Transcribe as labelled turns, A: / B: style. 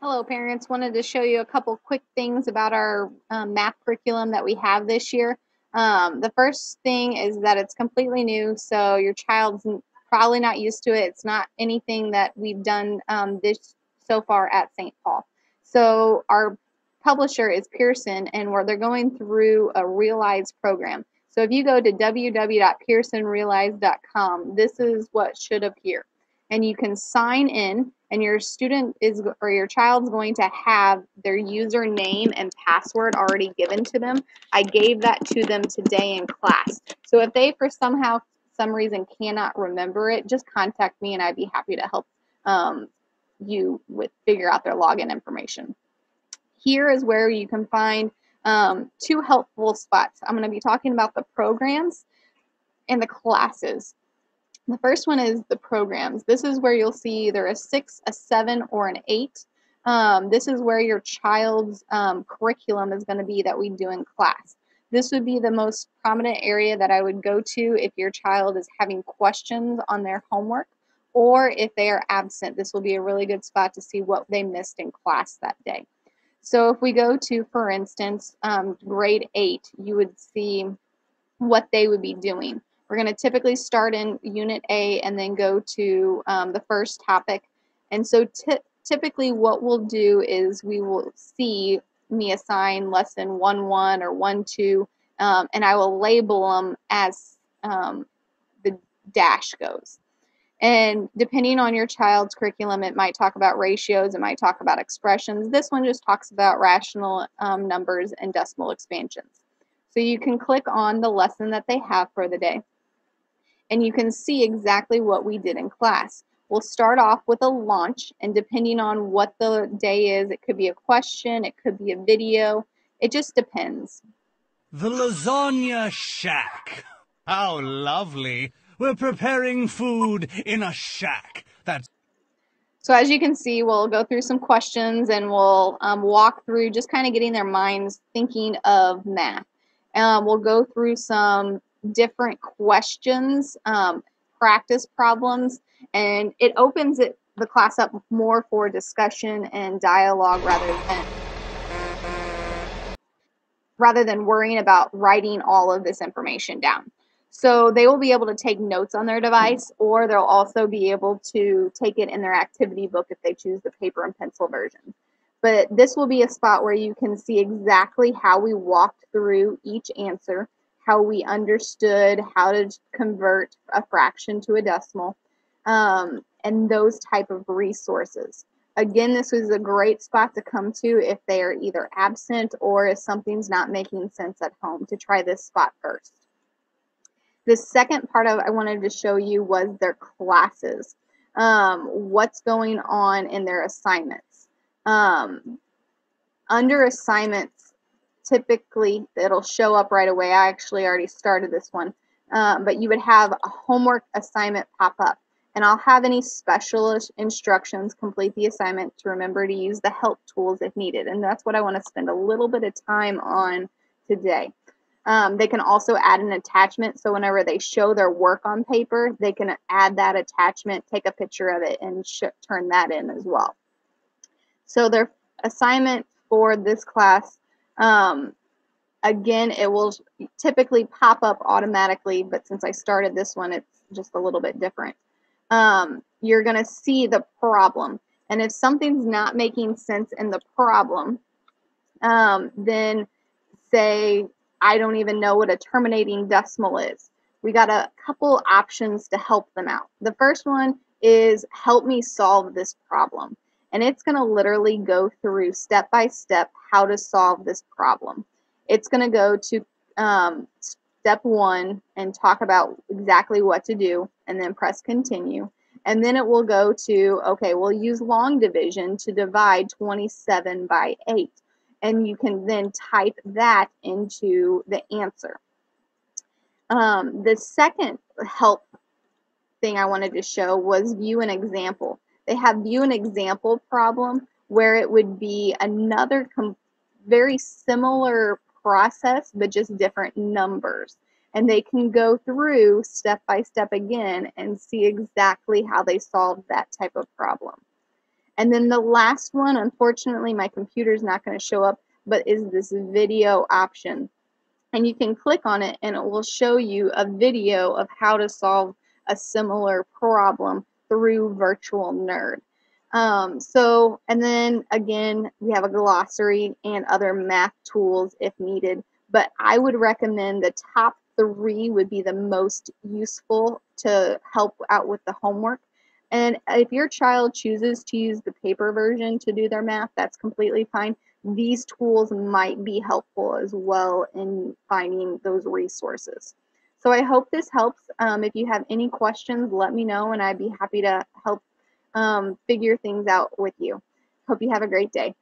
A: Hello, parents. Wanted to show you a couple quick things about our math curriculum that we have this year. The first thing is that it's completely new, so your child's probably not used to it. It's not anything that we've done this so far at St. Paul. So our publisher is Pearson, and they're going through a Realize program. So if you go to www.pearsonrealize.com, this is what should appear. And you can sign in, and your student is, or your child's going to have their username and password already given to them. I gave that to them today in class. So if they for some reason cannot remember it, just contact me and I'd be happy to help you with figure out their login information. Here is where you can find two helpful spots. I'm going to be talking about the programs and the classes. The first one is the programs. This is where you'll see either a 6, a 7, or an 8. This is where your child's curriculum is going to be that we do in class. This would be the most prominent area that I would go to if your child is having questions on their homework or if they are absent. This will be a really good spot to see what they missed in class that day. So if we go to, for instance, grade 8, you would see what they would be doing. We're going to typically start in Unit A and then go to the first topic. And so typically what we'll do is we will see me assign lesson 1-1 or 1-2, and I will label them as the dash goes. And depending on your child's curriculum, it might talk about ratios, it might talk about expressions. This one just talks about rational numbers and decimal expansions. So you can click on the lesson that they have for the day, and you can see exactly what we did in class. We'll start off with a launch, and depending on what the day is, it could be a question, it could be a video, it just depends.
B: The lasagna shack. How lovely. We're preparing food in a shack.
A: So as you can see, we'll go through some questions and we'll walk through just kind of getting their minds thinking of math. We'll go through some different questions, practice problems, and it opens the class up more for discussion and dialogue rather than worrying about writing all of this information down. So they will be able to take notes on their device, or they'll also be able to take it in their activity book if they choose the paper and pencil version. But this will be a spot where you can see exactly how we walked through each answer, how we understood how to convert a fraction to a decimal, and those type of resources. Again, this is a great spot to come to if they are either absent or if something's not making sense at home, to try this spot first. The second part I wanted to show you was their classes, what's going on in their assignments. Under assignments, typically it'll show up right away. I actually already started this one, but you would have a homework assignment pop up, and I'll have any special instructions complete the assignment to remember to use the help tools if needed, and that's what I want to spend a little bit of time on today. They can also add an attachment, so whenever they show their work on paper, they can add that attachment, take a picture of it, and turn that in as well. So their assignment for this class, again, it will typically pop up automatically, but since I started this one, it's just a little bit different. You're going to see the problem, and if something's not making sense in the problem, then say, I don't even know what a terminating decimal is. We got a couple options to help them out. The first one is help me solve this problem. And it's going to literally go through step by step how to solve this problem. It's going to go to step 1 and talk about exactly what to do, and then press continue. And then it will go to, okay, we'll use long division to divide 27 by 8. And you can then type that into the answer. The second help thing I wanted to show was view an example. They have view an example problem where it would be another very similar process, but just different numbers. And they can go through step by step again and see exactly how they solved that type of problem. And then the last one, unfortunately, my computer's not going to show up, but is this video option. And you can click on it and it will show you a video of how to solve a similar problem through Virtual Nerd. And then again, we have a glossary and other math tools if needed, but I would recommend the top three would be the most useful to help out with the homework. And if your child chooses to use the paper version to do their math, that's completely fine. These tools might be helpful as well in finding those resources. So I hope this helps. If you have any questions, let me know, and I'd be happy to help figure things out with you. Hope you have a great day.